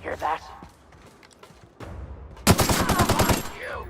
Hear that? Behind you!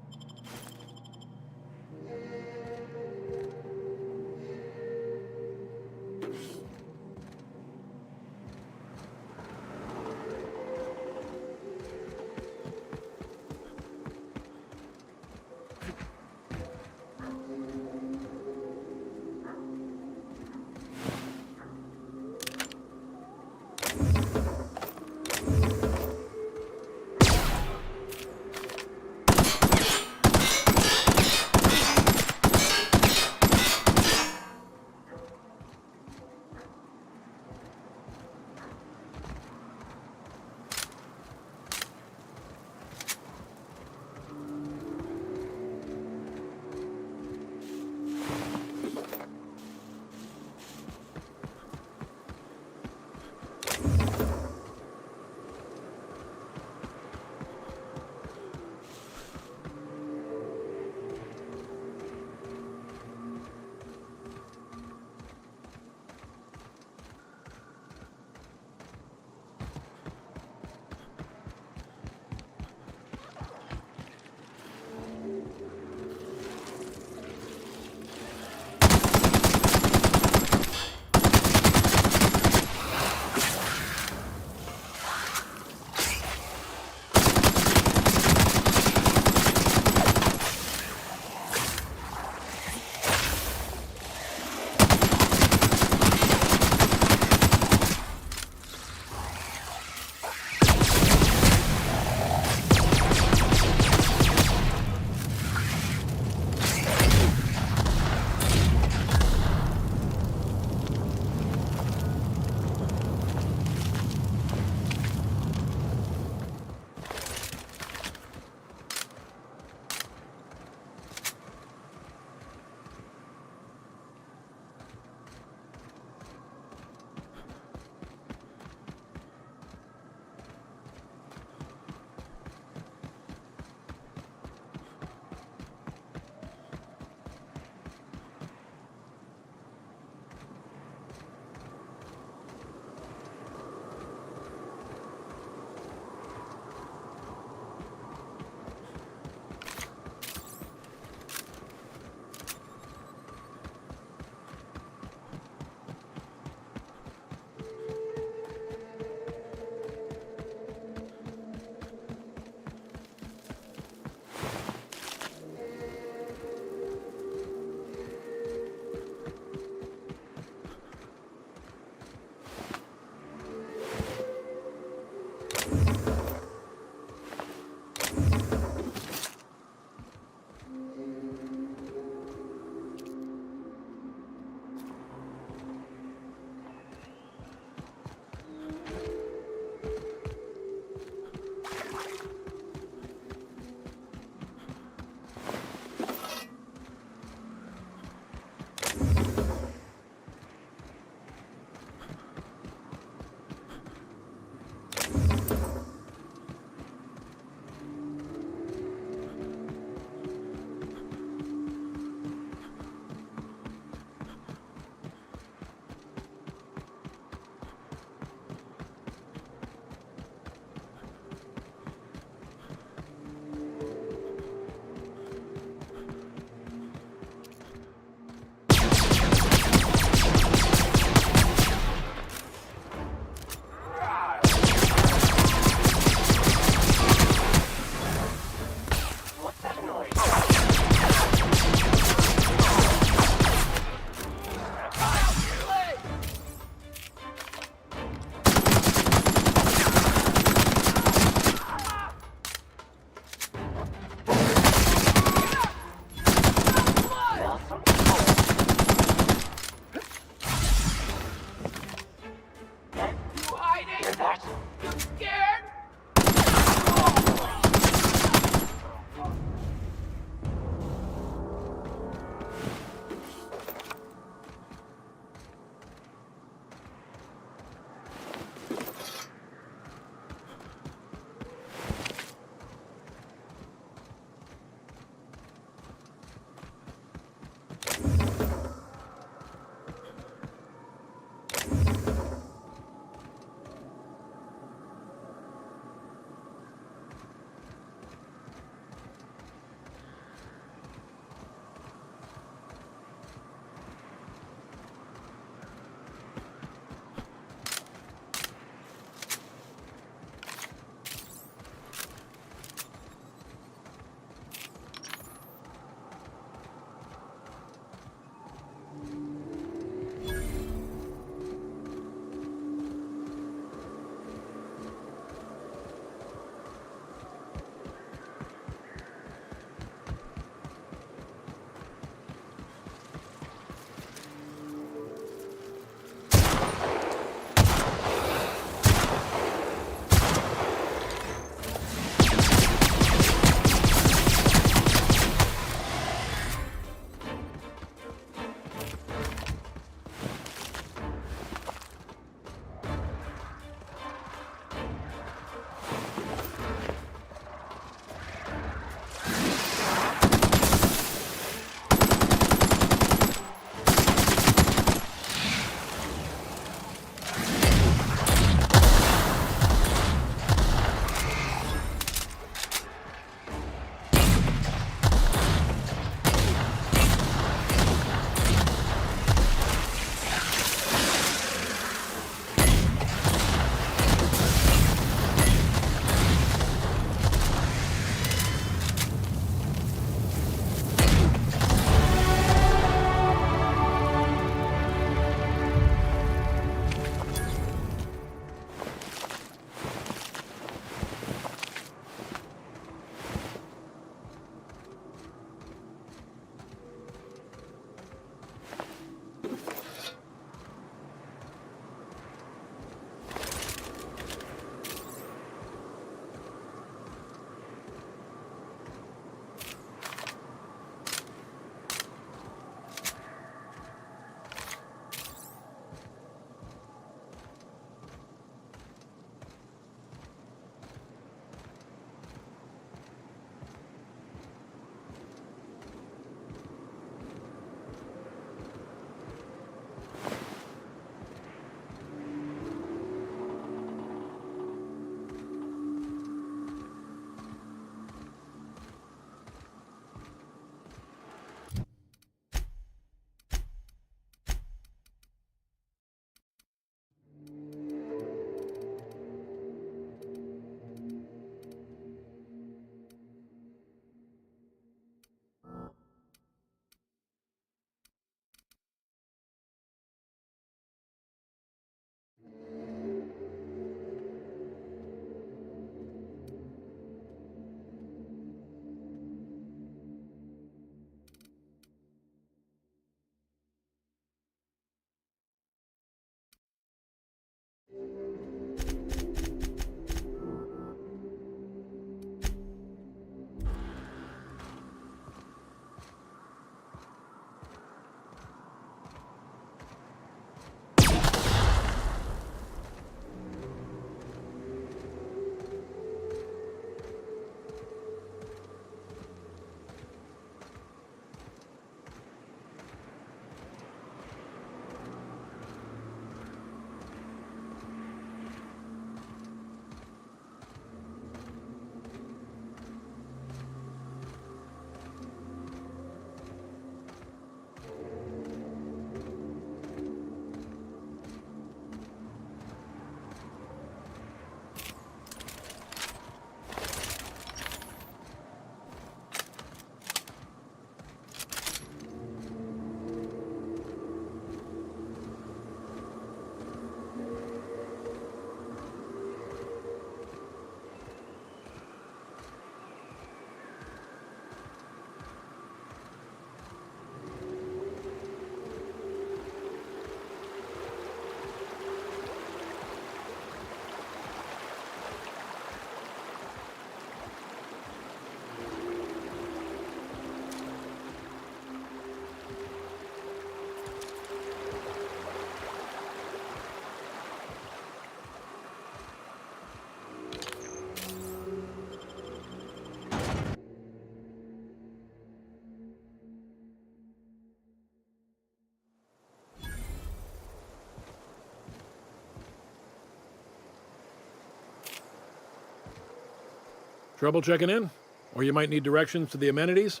Trouble checking in? Or you might need directions to the amenities?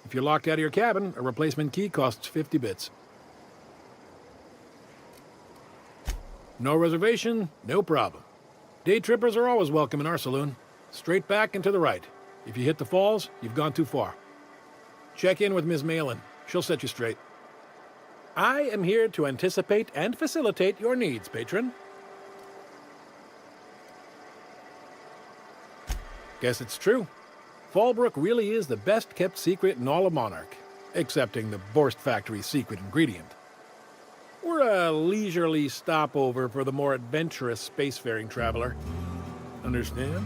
If you're locked out of your cabin, a replacement key costs 50 bits. No reservation, no problem. Day trippers are always welcome in our saloon. Straight back and to the right. If you hit the falls, you've gone too far. Check in with Ms. Malin. She'll set you straight. I am here to anticipate and facilitate your needs, patron. Guess it's true. Fallbrook really is the best-kept secret in all of Monarch, excepting the Borst Factory's secret ingredient. We're a leisurely stopover for the more adventurous spacefaring traveler. Understand?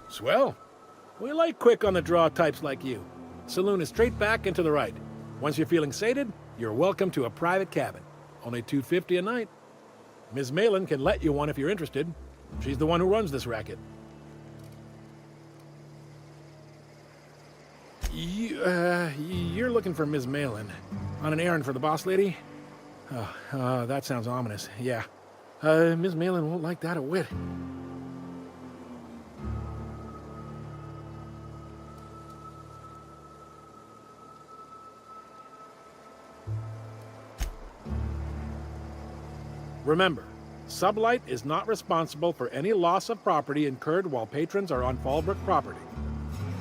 Swell. We like quick-on-the-draw types like you. Saloon is straight back and to the right. Once you're feeling sated, you're welcome to a private cabin. Only $250 a night. Ms. Malin can let you one if you're interested. She's the one who runs this racket. You're looking for Ms. Malin. On an errand for the boss lady? Oh, that sounds ominous. Yeah. Ms. Malin won't like that a whit. Remember, Sublight is not responsible for any loss of property incurred while patrons are on Fallbrook property.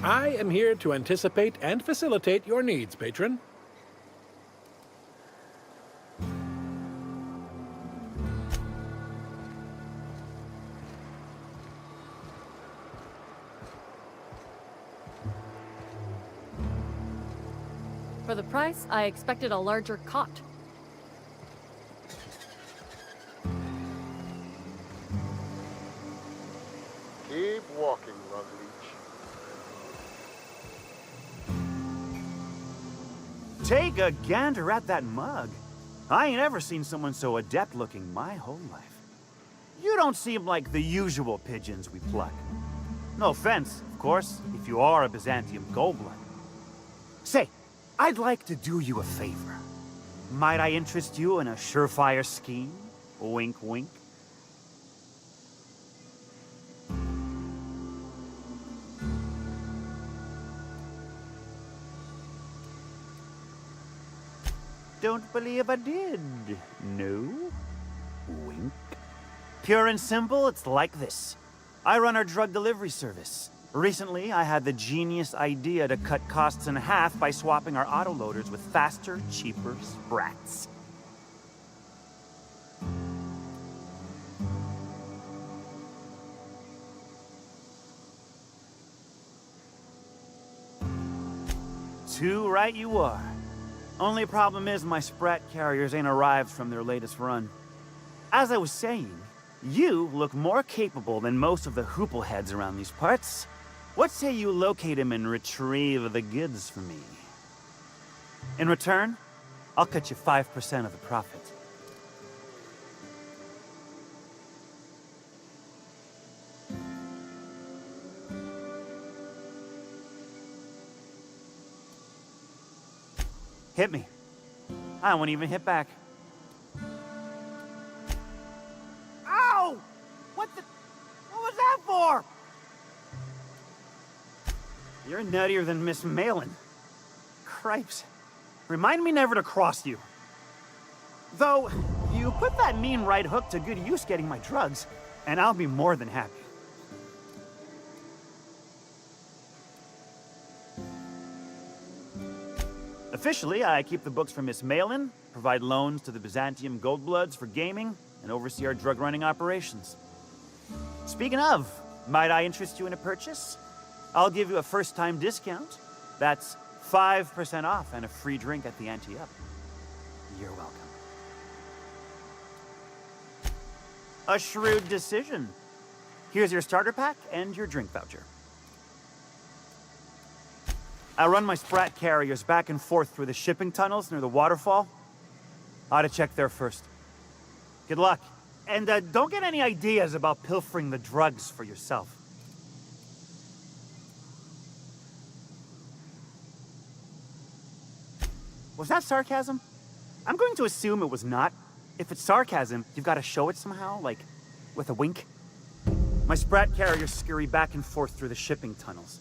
I am here to anticipate and facilitate your needs, patron. For the price, I expected a larger cot. Keep walking, Rugleech. Take a gander at that mug. I ain't ever seen someone so adept-looking my whole life. You don't seem like the usual pigeons we pluck. No offense, of course, if you are a Byzantium Goldblood. Say, I'd like to do you a favor. Might I interest you in a surefire scheme? Wink, wink. Don't believe I did. No? Wink. Pure and simple, it's like this. I run our drug delivery service. Recently, I had the genius idea to cut costs in half by swapping our autoloaders with faster, cheaper sprats. Too right you are. Only problem is my sprat carriers ain't arrived from their latest run. As I was saying, you look more capable than most of the hoople heads around these parts. What say you locate him and retrieve the goods for me? In return, I'll cut you 5% of the profit. Hit me. I won't even hit back. Ow! What was that for? You're nuttier than Miss Malin. Cripes. Remind me never to cross you. Though, you put that mean right hook to good use getting my drugs, and I'll be more than happy. Officially, I keep the books for Miss Malin, provide loans to the Byzantium Goldbloods for gaming, and oversee our drug-running operations. Speaking of, might I interest you in a purchase? I'll give you a first-time discount. That's 5% off and a free drink at the ante-up. You're welcome. A shrewd decision. Here's your starter pack and your drink voucher. I run my sprat carriers back and forth through the shipping tunnels near the waterfall. Ought to check there first. Good luck. And don't get any ideas about pilfering the drugs for yourself. Was that sarcasm? I'm going to assume it was not. If it's sarcasm, you've got to show it somehow, like with a wink. My Sprat carriers scurry back and forth through the shipping tunnels.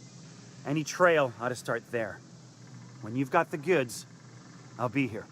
Any trail ought to start there. When you've got the goods, I'll be here.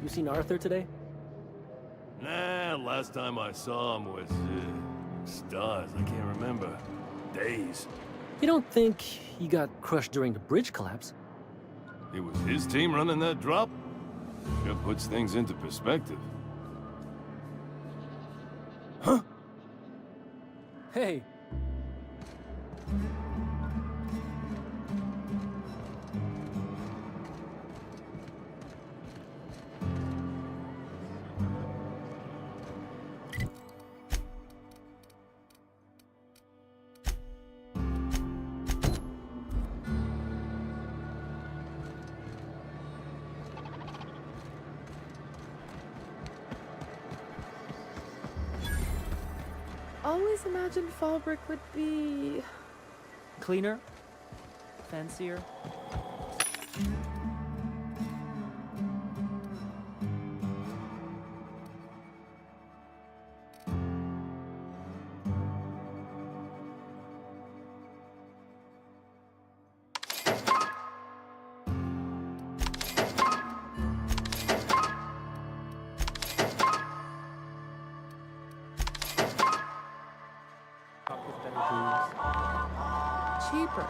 You seen Arthur today? Nah, last time I saw him was, stars. I can't remember. Days. You don't think he got crushed during the bridge collapse? It was his team running that drop? Sure puts things into perspective. Huh? Hey. Always imagined Fallbrook would be... Cleaner? Fancier? cheaper.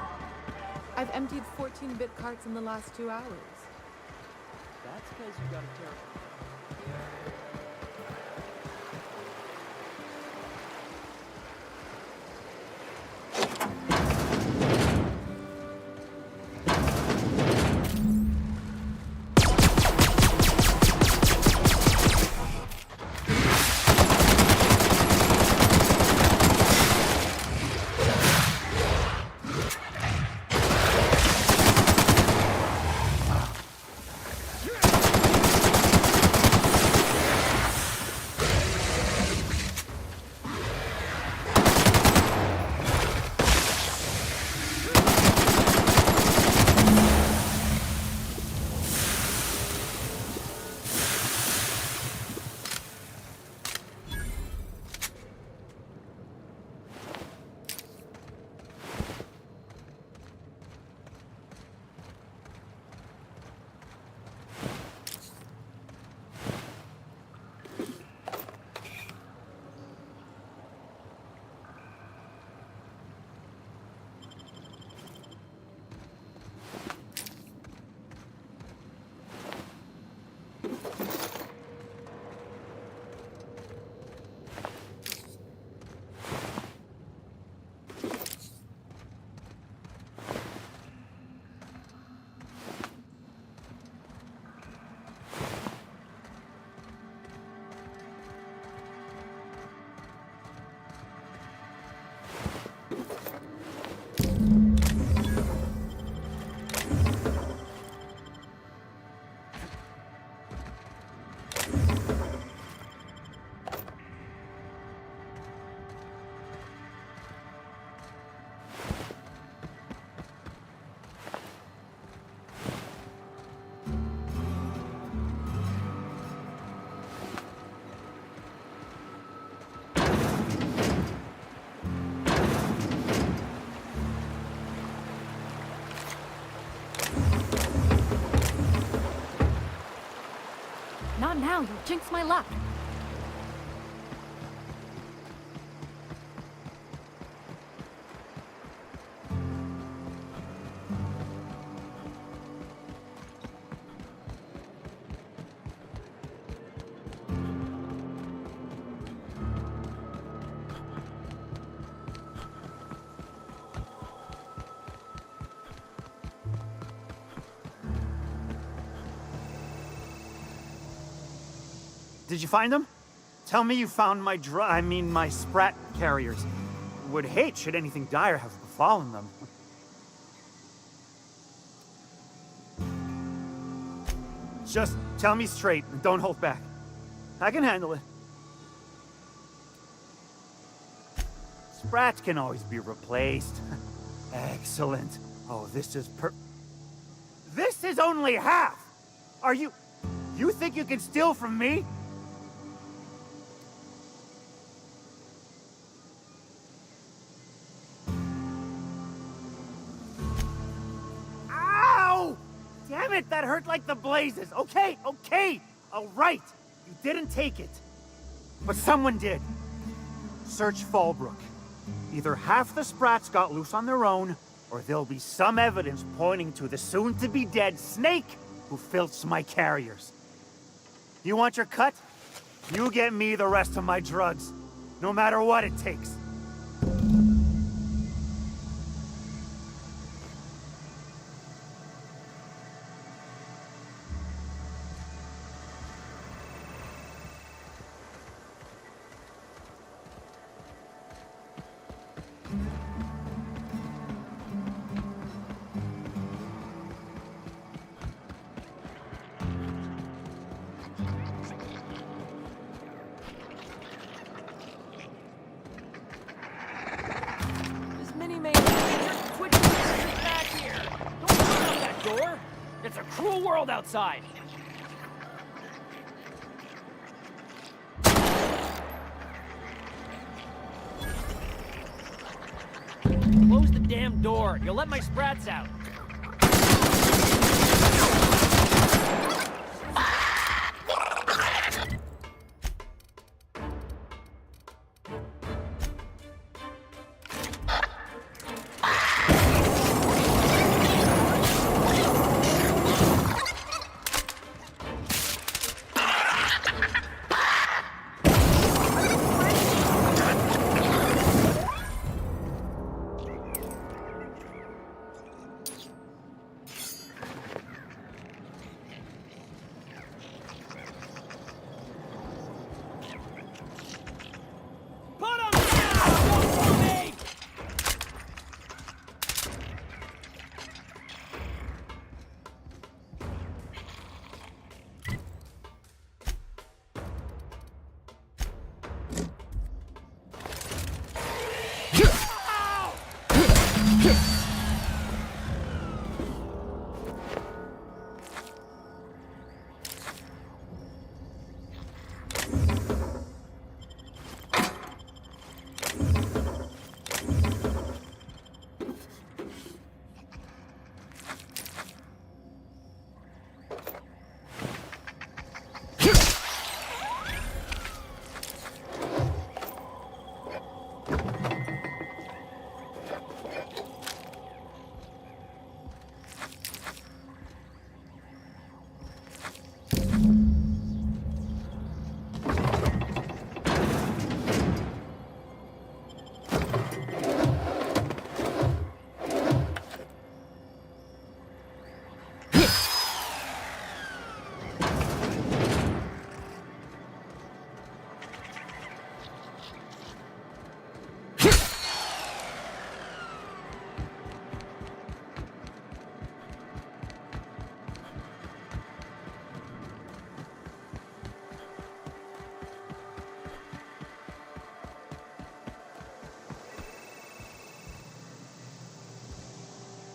I've emptied 14-bit carts in the last 2 hours. That's because you got a terrible... on now, you'll jinx my luck. Did you find them? Tell me you found my my Sprat carriers. Would hate should anything dire have befallen them. Just tell me straight and don't hold back. I can handle it. Sprats can always be replaced. Excellent. Oh, this is This is only half! Are you think you can steal from me? Ow! Damn it, that hurt like the blazes. Okay, all right. You didn't take it. But someone did. Search Fallbrook. Either half the Sprats got loose on their own, or there'll be some evidence pointing to the soon-to-be-dead Snake who filched my carriers. You want your cut? You get me the rest of my drugs, no matter what it takes. This mini-main twitch is back here. Don't open up that door. It's a cruel world outside. Close the damn door. You'll let my Sprats out.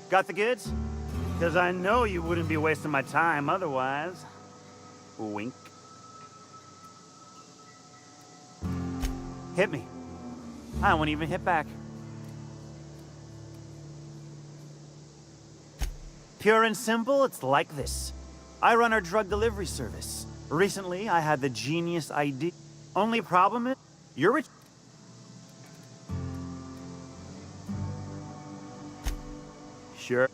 Got the goods? Because I know you wouldn't be wasting my time otherwise. Wink. Hit me. I won't even hit back. Pure and simple, it's like this. I run our drug delivery service. Recently, I had the genius idea. Only problem is, you're rich. Sure.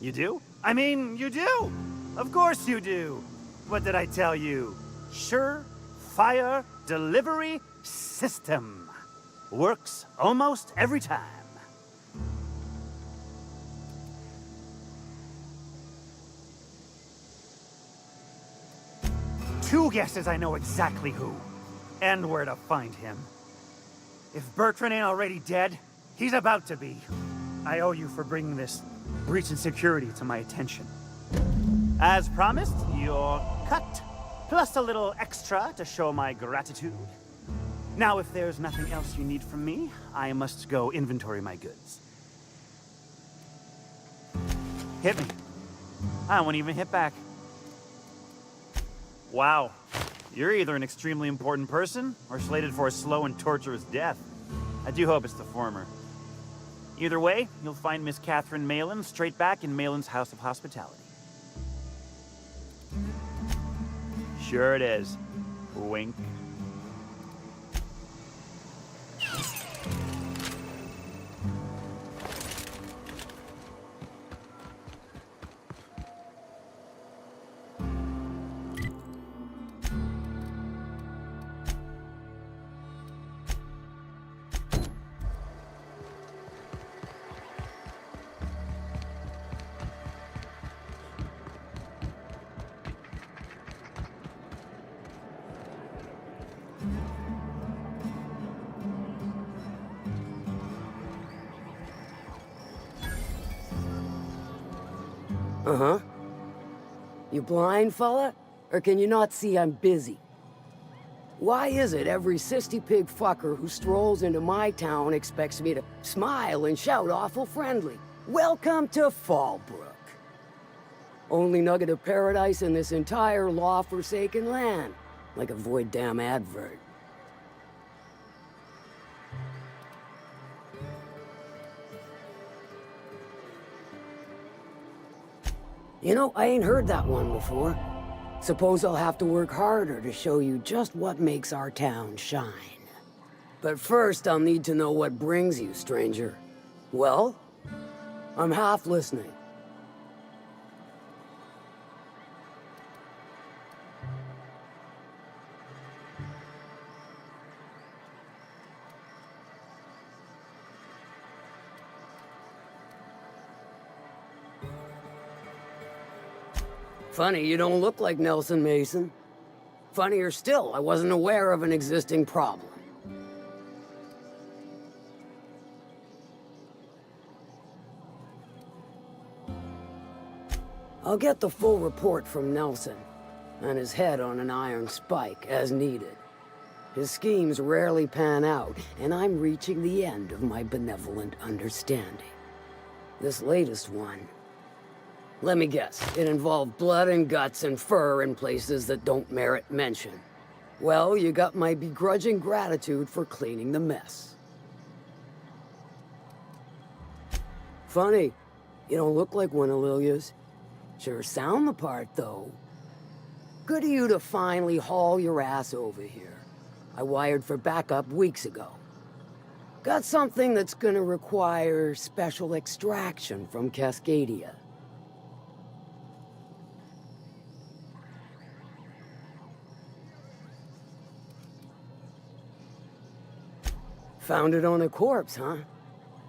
You do? I mean, you do! Of course you do! What did I tell you? Sure-fire delivery system. Works almost every time. Two guesses I know exactly who, and where to find him. If Bertrand ain't already dead, he's about to be. I owe you for bringing this breach in security to my attention. As promised, you're cut, plus a little extra to show my gratitude. Now, if there's nothing else you need from me, I must go inventory my goods. Hit me. I won't even hit back. Wow. You're either an extremely important person, or slated for a slow and torturous death. I do hope it's the former. Either way, you'll find Miss Catherine Malin straight back in Malin's House of Hospitality. Sure it is. Wink. Uh-huh. You blind, fella? Or can you not see I'm busy? Why is it every sissy pig fucker who strolls into my town expects me to smile and shout awful friendly? Welcome to Fallbrook. Only nugget of paradise in this entire law-forsaken land. Like a void damn advert. You know, I ain't heard that one before. Suppose I'll have to work harder to show you just what makes our town shine. But first, I'll need to know what brings you, stranger. Well, I'm half listening. Funny, you don't look like Nelson Mason. Funnier still, I wasn't aware of an existing problem. I'll get the full report from Nelson, and his head on an iron spike as needed. His schemes rarely pan out, and I'm reaching the end of my benevolent understanding. This latest one, let me guess, it involved blood and guts and fur in places that don't merit mention. Well, you got my begrudging gratitude for cleaning the mess. Funny, you don't look like one of Lilia's. Sure sound the part, though. Good of you to finally haul your ass over here. I wired for backup weeks ago. Got something that's gonna require special extraction from Cascadia. Found it on a corpse, huh?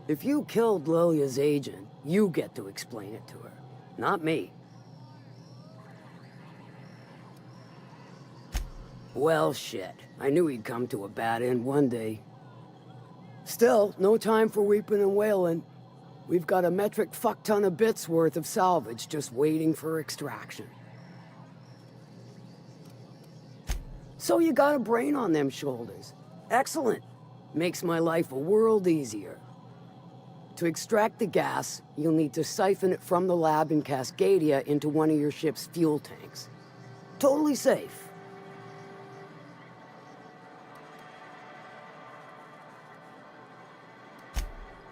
If you killed Lilia's agent, you get to explain it to her, not me. Well, shit. I knew he'd come to a bad end one day. Still, no time for weeping and wailing. We've got a metric fuck-ton of bits worth of salvage just waiting for extraction. So you got a brain on them shoulders. Excellent. Makes my life a world easier. To extract the gas, you'll need to siphon it from the lab in Cascadia into one of your ship's fuel tanks. Totally safe.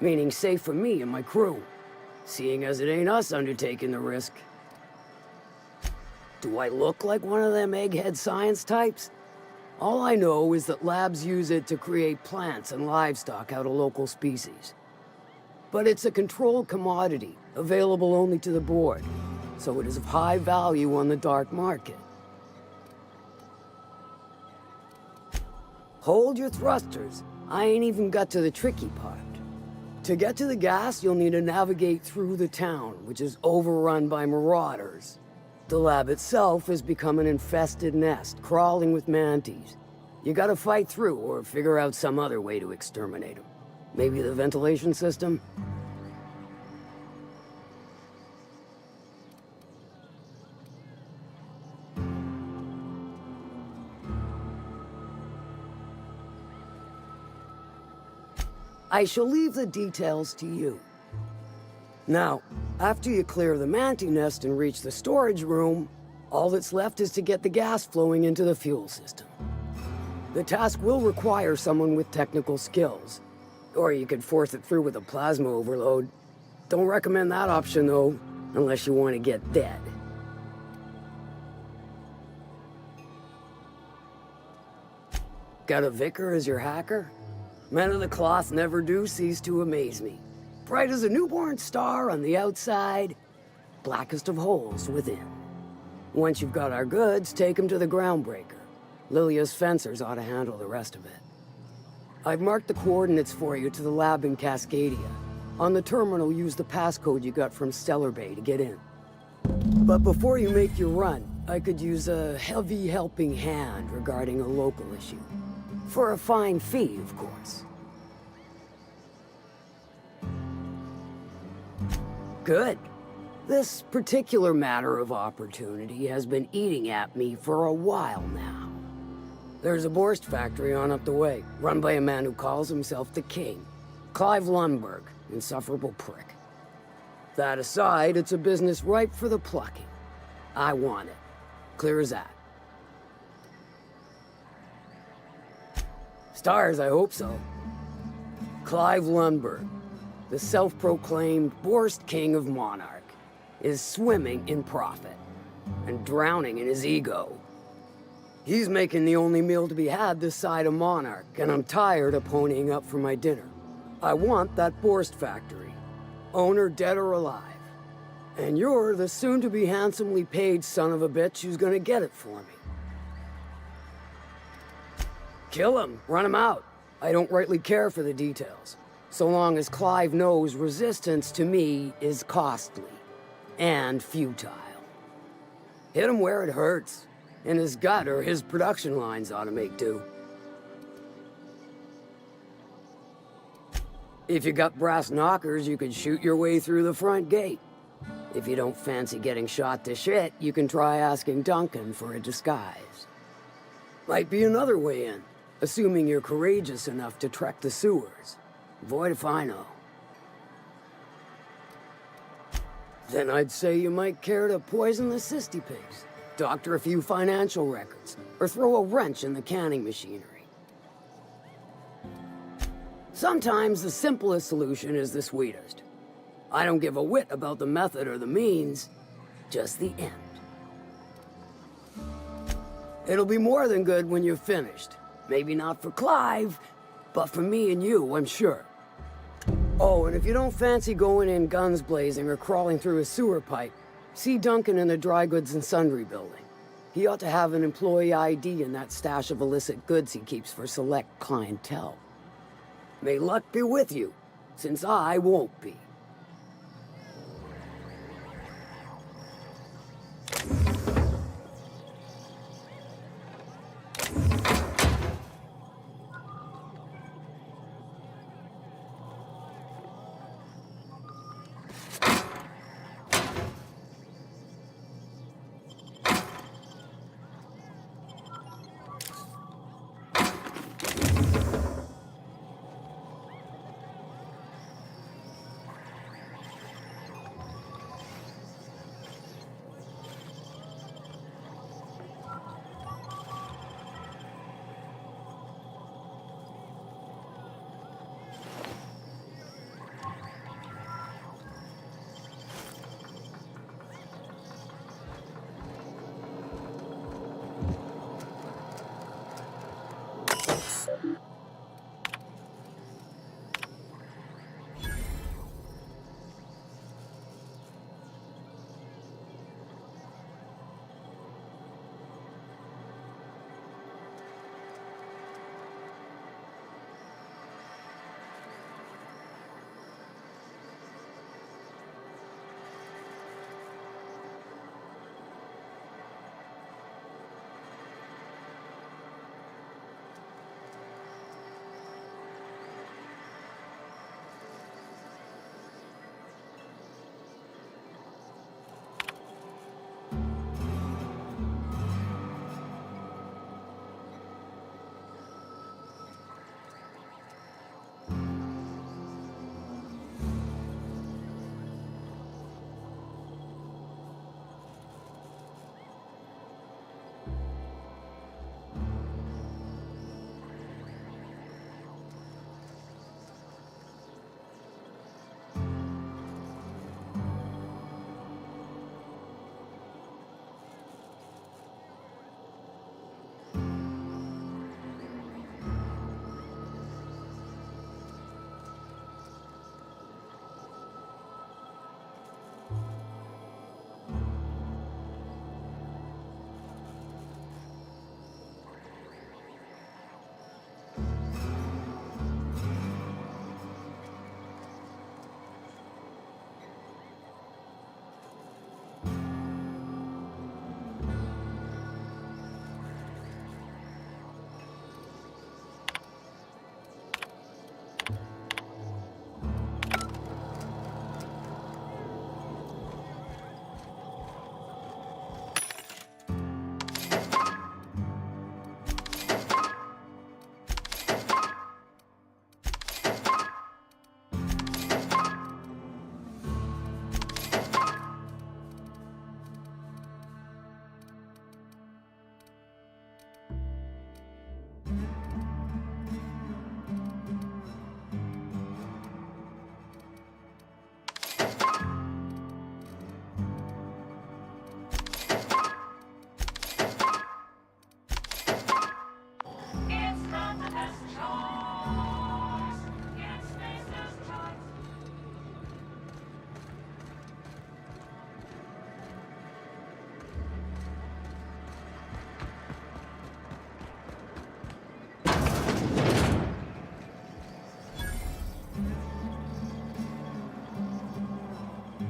Meaning safe for me and my crew, seeing as it ain't us undertaking the risk. Do I look like one of them egghead science types? All I know is that labs use it to create plants and livestock out of local species. But it's a controlled commodity, available only to the board, so it is of high value on the dark market. Hold your thrusters. I ain't even got to the tricky part. To get to the gas, you'll need to navigate through the town, which is overrun by marauders. The lab itself has become an infested nest, crawling with mantis. You gotta fight through or figure out some other way to exterminate them. Maybe the ventilation system? I shall leave the details to you. Now, after you clear the mantis nest and reach the storage room, all that's left is to get the gas flowing into the fuel system. The task will require someone with technical skills, or you could force it through with a plasma overload. Don't recommend that option though, unless you want to get dead. Got a vicar as your hacker? Men of the cloth never do cease to amaze me. Bright as a newborn star on the outside, blackest of holes within. Once you've got our goods, take them to the groundbreaker. Lilia's fencers ought to handle the rest of it. I've marked the coordinates for you to the lab in Cascadia. On the terminal, use the passcode you got from Stellar Bay to get in. But before you make your run, I could use a heavy helping hand regarding a local issue. For a fine fee, of course. Good. This particular matter of opportunity has been eating at me for a while now. There's a Borst factory on up the way, run by a man who calls himself the King. Clive Lundberg, insufferable prick. That aside, it's a business ripe for the plucking. I want it. Clear as that. Stars, I hope so. Clive Lundberg, the self-proclaimed Borst King of Monarch, is swimming in profit and drowning in his ego. He's making the only meal to be had this side of Monarch, and I'm tired of ponying up for my dinner. I want that Borst factory, owner dead or alive. And you're the soon-to-be handsomely paid son of a bitch who's gonna get it for me. Kill him, run him out. I don't rightly care for the details, so long as Clive knows resistance to me is costly and futile. Hit him where it hurts. In his gut, or his production lines ought to make do. If you got brass knockers, you could shoot your way through the front gate. If you don't fancy getting shot to shit, you can try asking Duncan for a disguise. Might be another way in, assuming you're courageous enough to trek the sewers. Void if I know. Then I'd say you might care to poison the cystypigs. Doctor a few financial records, or throw a wrench in the canning machinery. Sometimes the simplest solution is the sweetest. I don't give a whit about the method or the means, just the end. It'll be more than good when you're finished. Maybe not for Clive, but for me and you, I'm sure. Oh, and if you don't fancy going in guns blazing or crawling through a sewer pipe, see Duncan in the Dry Goods and Sundry building. He ought to have an employee ID in that stash of illicit goods he keeps for select clientele. May luck be with you, since I won't be.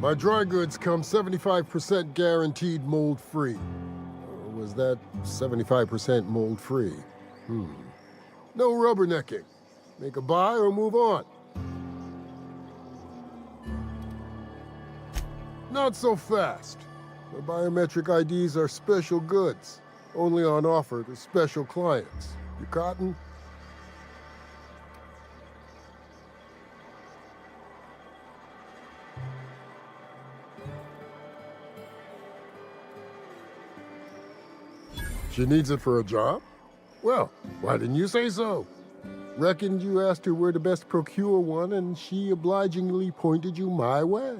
My dry goods come 75% guaranteed mold-free. Or was that 75% mold-free? No rubbernecking. Make a buy or move on. Not so fast. The biometric IDs are special goods, only on offer to special clients. You cotton? She needs it for a job? Well, why didn't you say so? Reckoned you asked her where to best procure one, and she obligingly pointed you my way.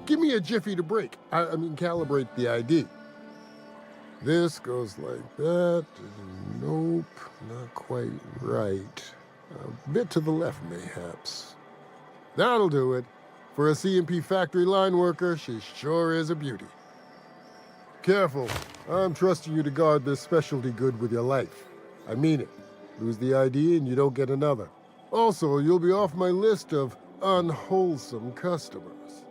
Give me a jiffy to break. I mean, calibrate the ID. This goes like that. Nope, not quite right. A bit to the left, mayhaps. That'll do it. For a CMP factory line worker, she sure is a beauty. Careful. I'm trusting you to guard this specialty good with your life. I mean it. Lose the ID and you don't get another. Also, you'll be off my list of unwholesome customers.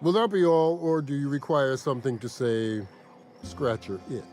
Will that be all, or do you require something to say, scratch your itch?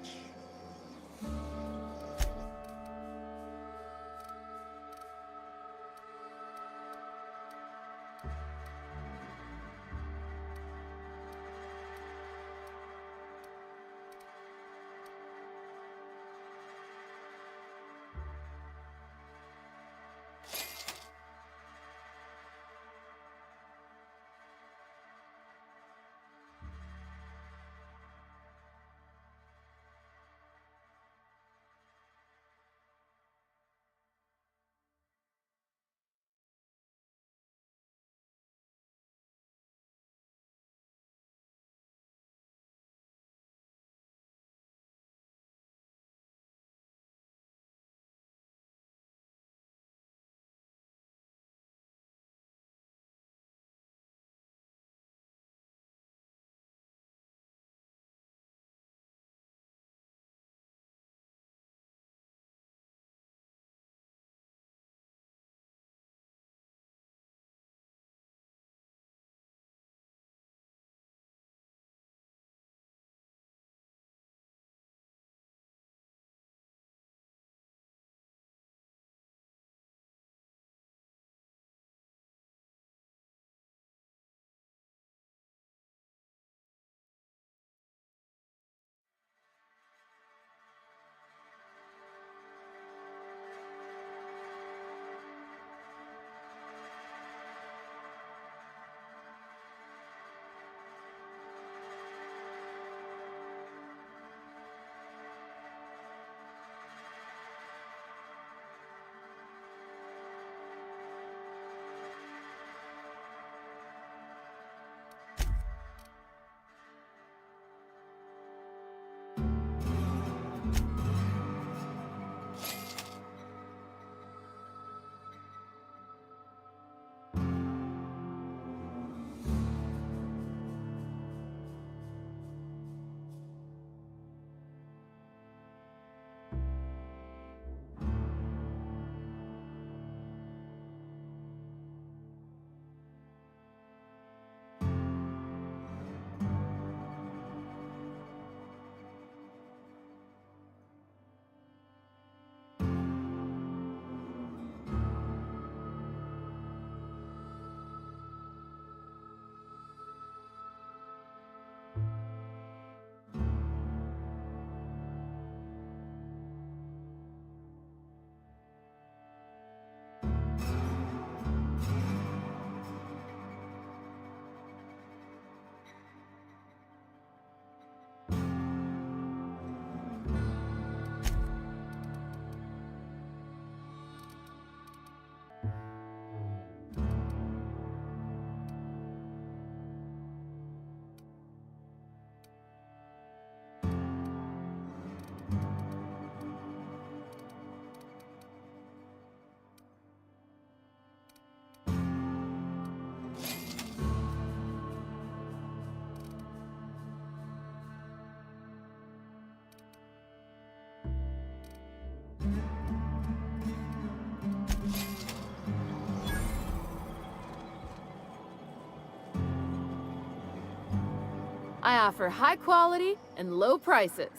I offer high quality and low prices.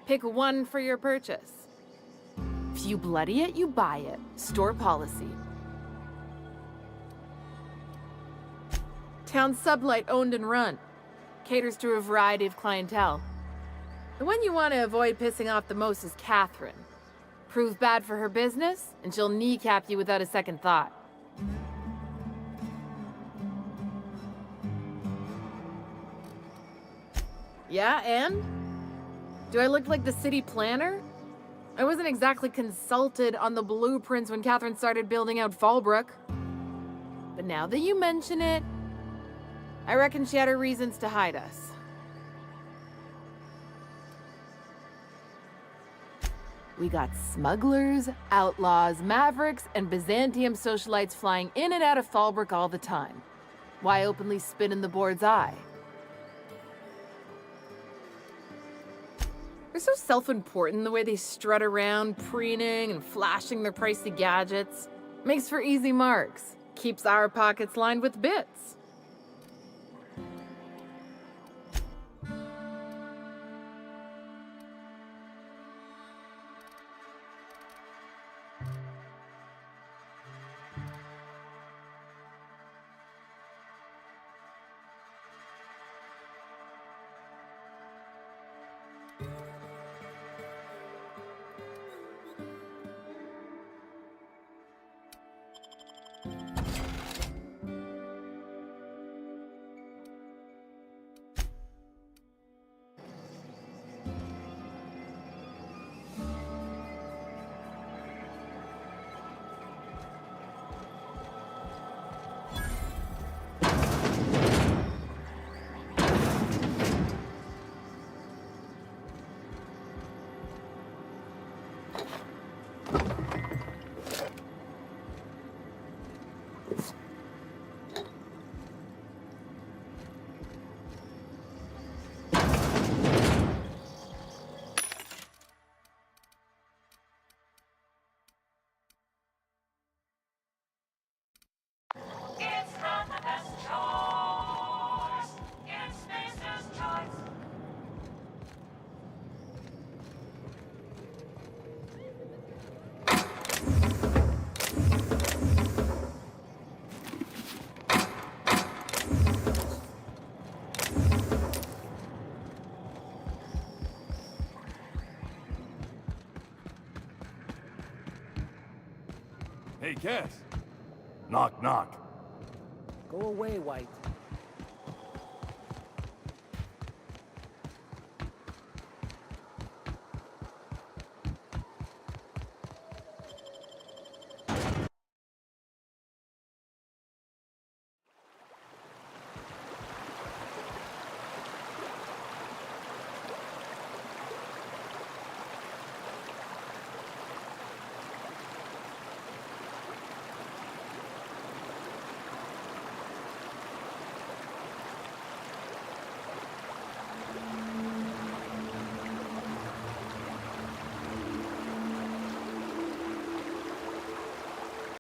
Pick one for your purchase. If you bloody it, you buy it. Store policy. Town Sublight owned and run. Caters to a variety of clientele. The one you want to avoid pissing off the most is Catherine. Prove bad for her business, and she'll kneecap you without a second thought. Yeah, and? Do I look like the city planner? I wasn't exactly consulted on the blueprints when Catherine started building out Fallbrook. But now that you mention it, I reckon she had her reasons to hide us. We got smugglers, outlaws, mavericks, and Byzantium socialites flying in and out of Fallbrook all the time. Why openly spit in the board's eye? They're so self-important the way they strut around, preening and flashing their pricey gadgets. Makes for easy marks. Keeps our pockets lined with bits. Hey, Cass. Knock, knock. Go away, White.